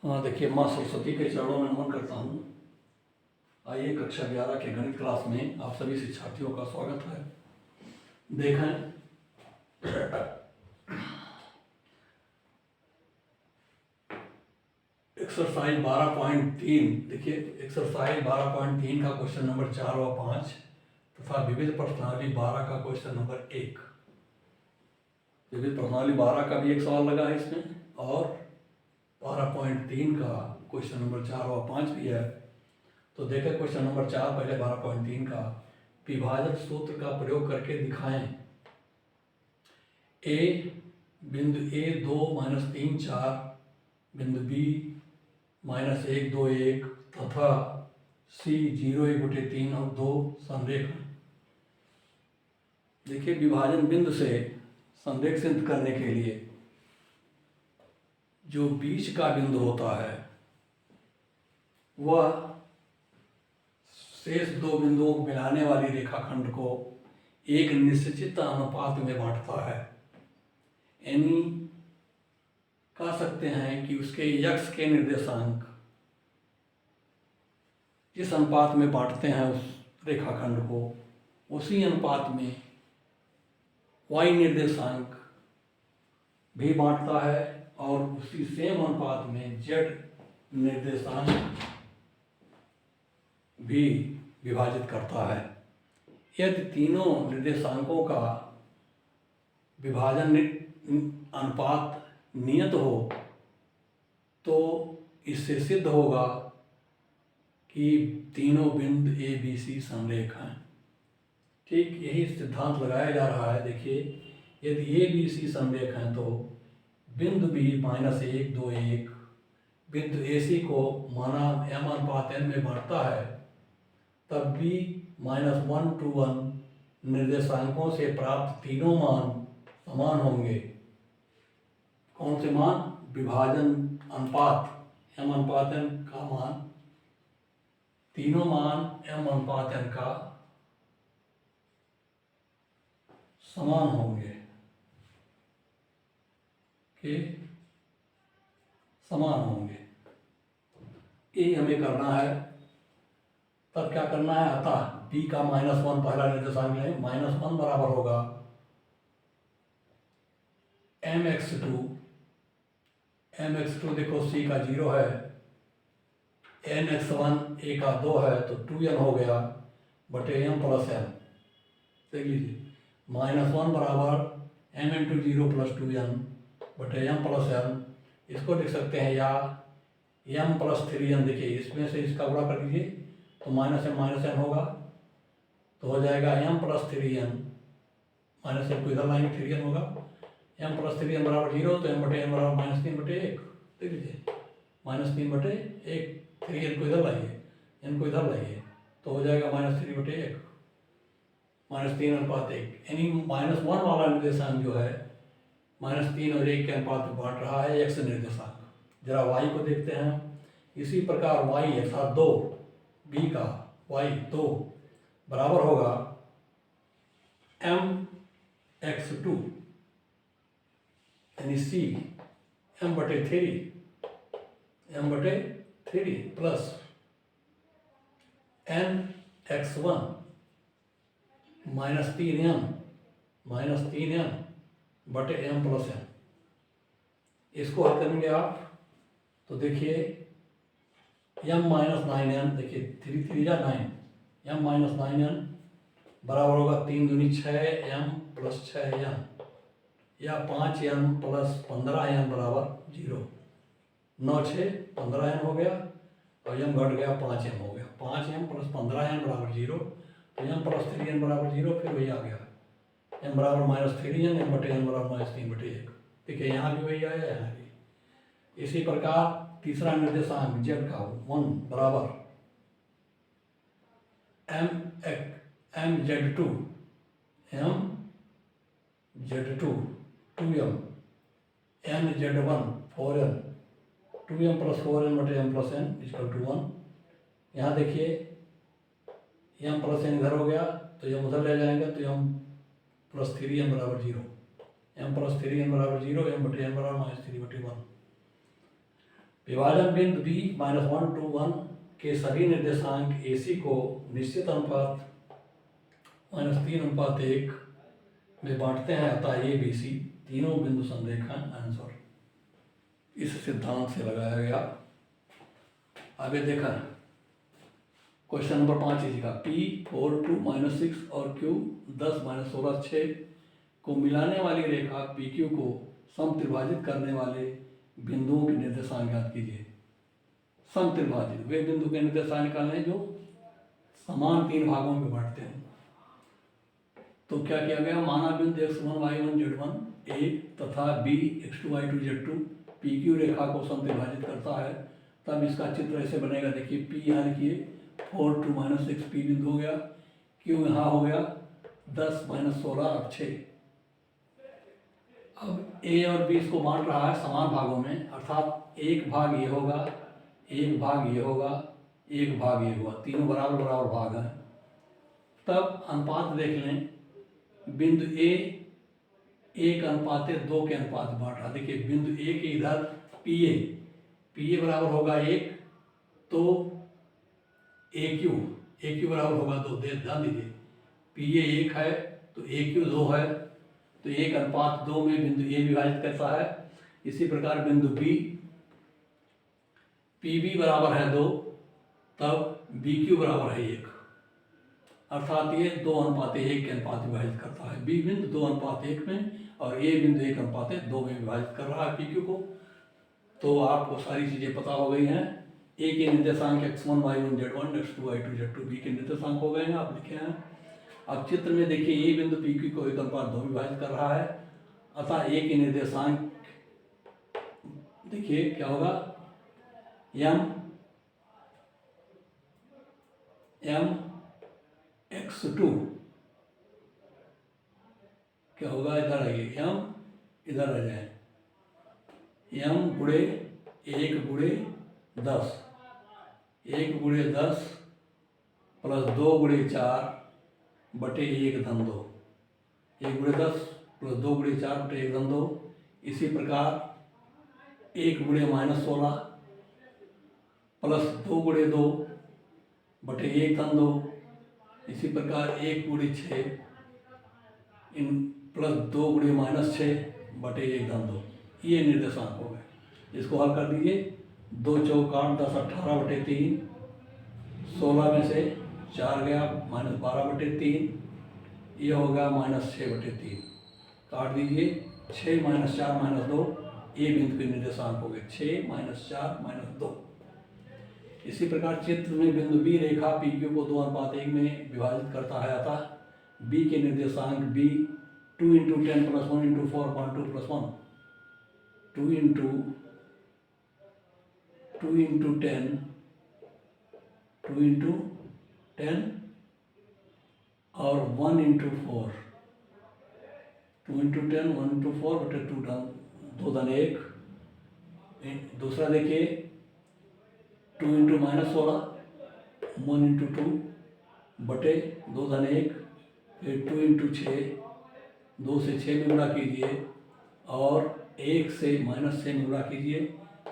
हाँ, देखिए, माँ सरस्वती के चरणों में नमन करता हूँ। आइए, कक्षा 11 के गणित क्लास में आप सभी शिक्षार्थियों का स्वागत है। देखें, एक्सरसाइज 12.3, देखिए एक्सरसाइज 12.3 का क्वेश्चन नंबर 4 और 5 तथा विविध प्रश्नावली 12 का क्वेश्चन नंबर 1। विविध प्रश्नावली 12 का भी एक सवाल लगा है इसमें, और 12.3 का क्वेश्चन नंबर 4 और 5 भी है। तो देखें क्वेश्चन नंबर 4 पहले 12.3 का। विभाजन सूत्र का प्रयोग करके दिखाएं। ए बिंदु ए 2 - 3 4, बिंदु बी -1 2 1 तथा सी 0 1/3 और 2 संरेखण। देखिए, विभाजन बिंदु से संरेख सिद्ध करने के लिए जो बीच का बिंदु होता है वह शेष दो बिंदुओं को मिलाने वाली रेखाखंड को एक निश्चित अनुपात में बांटता है। यानी कह सकते हैं कि उसके यक्स के निर्देशांक जिस अनुपात में बांटते हैं उस रेखाखंड को, उसी अनुपात में वाई निर्देशांक भी बांटता है और उसी सेम अनुपात में जेड निर्देशांक भी विभाजित करता है। यदि तीनों निर्देशांकों का विभाजन अनुपात नियत हो तो इससे सिद्ध होगा कि तीनों बिंदु ए बी सी संरेख हैं। ठीक यही सिद्धांत लगाया जा रहा है। देखिए, यदि ए बी सी संरेख हैं तो बिंदु बी -1 2 1 बिंदु ए सी को माना m/n में बांटता है, तब बी -1 2 1 निर्देशांकों से प्राप्त तीनों मान समान होंगे। कौन से मान? विभाजन अनुपात m/n का मान, तीनों मान m/n का समान होंगे कि समान होंगे। ये हमें करना है। तब क्या करना है? अतः b का -1 पहला निर्देशांक लें, -1 बराबर होगा mx2 देखो c का 0 है, nx1 a का 2 है तो 2n हो गया बटे m + n। देख लीजिए, -1 बराबर m × 0 + 2n बटे m + n। इसको लिख सकते हैं या m + 3n। देखिए, इसमें से इसका गुणा कर दीजिए तो -m - n होगा, तो हो जाएगा m + 3n। -m को इधर लाएंगे, 3n होगा। m + 3n बराबर 0, तो m बटे n बराबर -3/1। देख लीजिए, -3/1। 3n को इधर लाइए, n को इधर लाइए, तो हो जाएगा -3/1, -3:1। यानी -1 वाला निर्देशांक जो है -3 और 1 के अनुपात में बांट रहा है x निर्देशांक। जरा y को देखते हैं। इसी प्रकार y अर्थात 2, b का y 2 बराबर होगा mx2 यानी c m/3 plus nx1 -3n बटे m + n। इसको हल करेंगे आप तो देखिए m - 9n, देखिए 3 3 जा 9, m - 9n बराबर होगा 3 दूनी 6m + 6n या 5m + 15n बराबर 0। 9 6 15n हो गया और m घट गया 5m हो गया। 5m + 15n बराबर 0, तो m + 3n बराबर 0। फिर वही आ गया m बराबर -3n, m बटे n बराबर -3/1। देखिए, यहाँ भी वही आया, यहाँ भी। इसी प्रकार तीसरा निर्देशांक z का 1 बराबर mz2 2m nz1 4n 2m + 4n बटे m + n = 1। यहाँ देखिए m + n इधर हो गया तो m उधर ले जाएंगे तो m + 3n बराबर 0, m + 3n बराबर 0, m बटे n बराबर -3/1। विभाजन बिंदु बी -1 to 1 के सभी निर्देशांक AC को निश्चित अनुपात -3:1 में बांटते हैं, अतः ABC तीनों बिंदु संरेखण आंसर इस सिद्धांत से लगाया गया। आगे देखा क्वेश्चन नंबर 5 इसी का P 4 2 -6 और Q 10 -16 6 को मिलाने वाली रेखा PQ को समत्रिभाजित करने वाले बिंदुओं के निर्देशांक ज्ञात कीजिए। समत्रिभाजित वे बिंदु के निर्देशांक निकालने जो समान 3 भागों में बांटते हैं। तो क्या किया गया, माना बिंदु x1 y1 z1 a तथा b x2 y2 z2 PQ रेखा को समत्रिभाजित करता है, तब इसका चित्र ऐसे बनेगा। देखिए P यहाँ लिखिए 4 2 -6 P बिंदु हो गया, Q यहाँ हो गया 10 -16 और 6। अब A और B इसको बांट रहा है समान भागों में, अर्थात एक भाग ये होगा, एक भाग ये होगा, एक भाग ये होगा, तीनों बराबर बराबर भाग हैं। तब अनुपात देख लें, बिंदु A 1:2 के अनुपात बांट रहा। देखिए बिंदु A के इधर PA बराबर होगा 1, तो AQ बराबर होगा 2। ध्यान दीजिए PA 1 है तो AQ 2 है, तो 1:2 में बिंदु A विभाजित करता है। इसी प्रकार बिंदु B PB बराबर है 2, तब BQ बराबर है 1, अर्थात ये 2:1 के अनुपात विभाजित करता है। B बिंदु 2:1 में और A बिंदु 1:2 में विभाजित कर रहा है PQ को। तो आपको सारी चीज़ें पता हो गई हैं। A के निर्देशांक x1 y1 z1 x2 y2 z2 B के निर्देशांक हो गए हैं, आप लिखे हैं। अब चित्र में देखिए A बिंदु PQ को 1:2 में विभाजित कर रहा है, अतः A के निर्देशांक देखिए क्या होगा, m x2 क्या होगा, इधर आइए, m इधर आ जाए, m गुणे 1 गुणे 10, 1 गुणे 10 प्लस 2 गुणे 4 बटे 1/2, 1 गुणे 10 प्लस 2 गुणे 4 बटे 1/2। इसी प्रकार 1 गुणे -16 प्लस 2 गुणे 2 बटे 1/2। इसी प्रकार 1 गुणे 6 प्लस 2 गुणे -6 बटे 1/2। ये निर्देशांक हो गए। इसको हल कर दीजिए, 2 चौक 8 10 18 बटे 3, 16 में से 4 गया -12 बटे 3, ये हो गया -6 बटे 3। काट दीजिए, 6 -4 -2 ए बिंदु के निर्देशांक हो गए, 6 -4 -2। इसी प्रकार चित्र में बिंदु B रेखा PQ को 2:1 में विभाजित करता है, अतः B के निर्देशांक B 2 × 10 + 1 × 4 + 2 + 1 2 × 10 2 × 10 और 1 × 4 2 × 10 1 × 4 बटे 2 धन 1। दूसरा देखिए 2 × -16 1 × 2 बटे 2 धन 1, फिर 2 × 6 2 से 6 में गुणा कीजिए और 1 से -6 में गुणा कीजिए,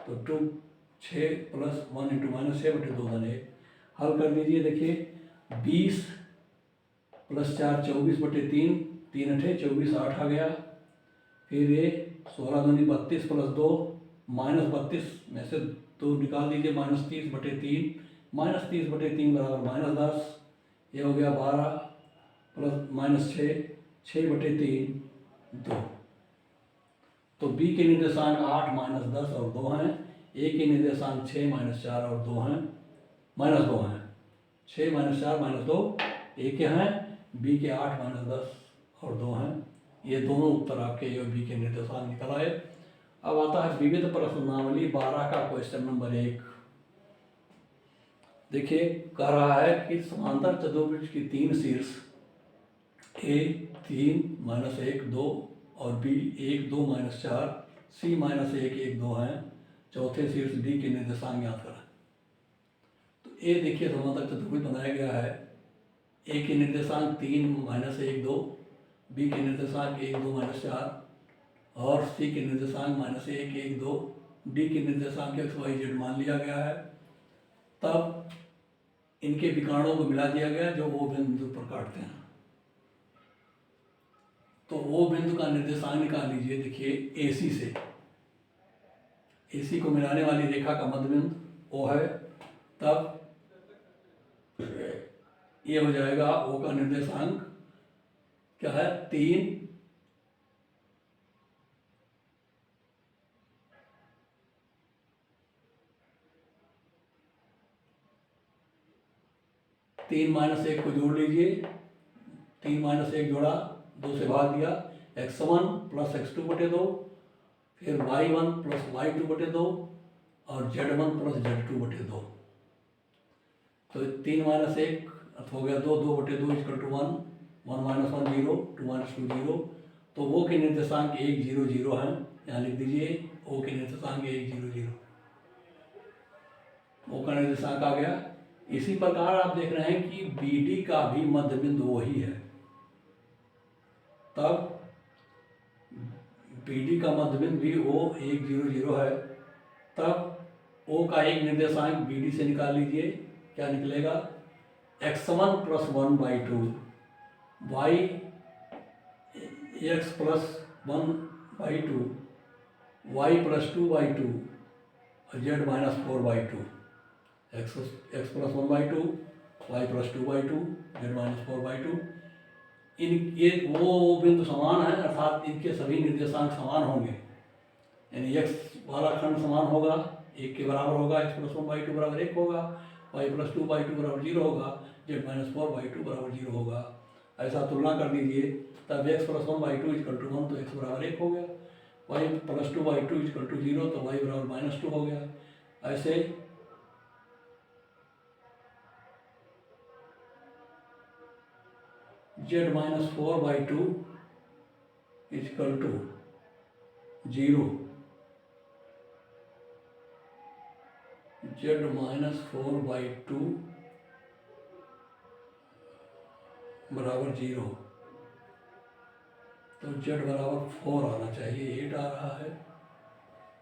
तो 2 6 प्लस 1 × -6 बटे 2 धन 1। हल कर दीजिए, देखिए 20 प्लस 4 24 बटे 3, 3 × 8 24 8 आ गया। फिर ये 16 दूनी 32 प्लस 2 -32 में से 2 निकाल दीजिए, -30 बटे 3, -30 बटे 3 बराबर -10, ये हो गया 12 प्लस -6 बटे 3 2। तो B के निर्देशांक 8 -10 और 2 हैं, A के निर्देशांक 6 -4 और 2 हैं, -2 हैं। 6 -4 -2 A के हैं, B के 8 -10 और 2 हैं। ये दोनों उत्तर आपके A और B के निर्देशांक निकल आए। अब आता है विविध प्रश्नावली 12 का क्वेश्चन नंबर 1। देखिए कह रहा है कि समांतर चतुर्भुज की 3 शीर्ष A 3 -1 2 और B 1 2 -4 C -1 1 2 हैं। चौथे शीर्ष D के निर्देशांक ज्ञात करें। तो A देखिए समांतर चतुर्भुज बनाया गया है। A के निर्देशांक 3 -1 2, B के निर्देशांक 1 2 -4 और C के निर्देशांक -1 1 2 डी के निर्देशांक एक्स वाई जेड मान लिया गया है, तब इनके विकर्णों को मिला दिया गया जो ओ बिंदु पर काटते हैं। तो ओ बिंदु का निर्देशांक निकाल लीजिए। देखिए AC से, AC को मिलाने वाली रेखा का मध्य बिंदु O है, तब ये हो जाएगा O का निर्देशांक क्या है 3 -1 को जोड़ लीजिए। 3 - 1 जोड़ा, 2 से भाग दिया, x1 + x2/2, फिर y1 + y2/2 और z1 + z2/2। तो 3 - 1 हो गया 2, 2/2 = 1, 1 - 1 0, 2 - 2 0। तो वो के निर्देशांक 1 0 0 हैं, यहाँ लिख दीजिए ओ के निर्देशांक 1 0 0। ओ का निर्देशांक आ गया। इसी प्रकार आप देख रहे हैं कि BD का भी मध्य बिंदु वही है, तब BD का मध्य बिंदु भी O 1 0 0 है, तब O का एक निर्देशांक BD से निकाल लीजिए। क्या निकलेगा x1 + 1/2 y x + 1/2 y + 2/2 और z - 4/2। x + 1/2 y + 2/2 z - 4/2। ये वो बिंदु समान है, अर्थात इनके सभी निर्देशांक समान होंगे, यानी x वाला खंड समान होगा, 1 के बराबर होगा, x + 1/2 = 1 होगा, y + 2/2 = 0 होगा, z - 4/2 = 0 होगा। ऐसा तुलना कर लीजिए, तब x + 1/2 = 1, तो x = 1 हो गया, y + 2/2 = 0, तो y = -2 हो गया। ऐसे z - 4/2 = 0, z - 4/2 = 0, तो z = 4 आना चाहिए, 8 आ रहा है।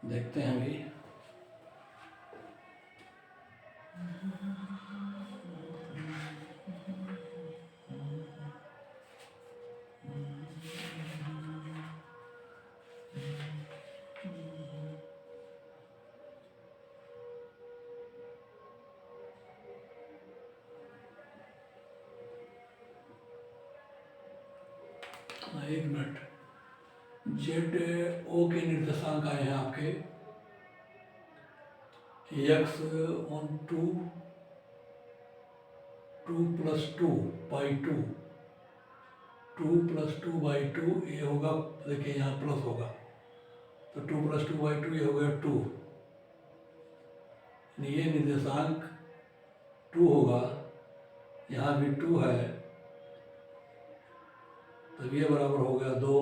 देखते हैं भी। एक मिनट, ZO के निर्देशांक आए हैं आपके x1 2 + 2/2, 2 + 2/2 ये होगा, देखिए यहाँ प्लस होगा, तो 2 + 2/2 ये हो गया 2, ये निर्देशांक 2 होगा, यहाँ भी 2 है, तब ये बराबर हो गया 2,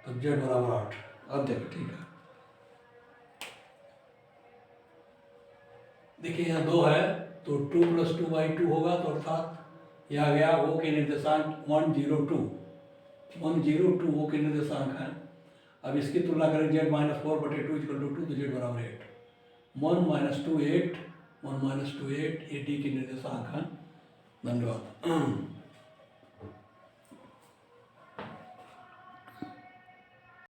तब z = 8। अब देखो ठीक है, देखिए यहाँ 2 है, तो 2 + 2/2 होगा, तो अर्थात यह आ गया O के निर्देशांक 102 O के निर्देशांक हैं। अब इसकी तुलना करें, z - 4/2 = 2, तो z = 8, 1 - 2 8, 1 - 2 8, ये D के निर्देशांक हैं। धन्यवाद।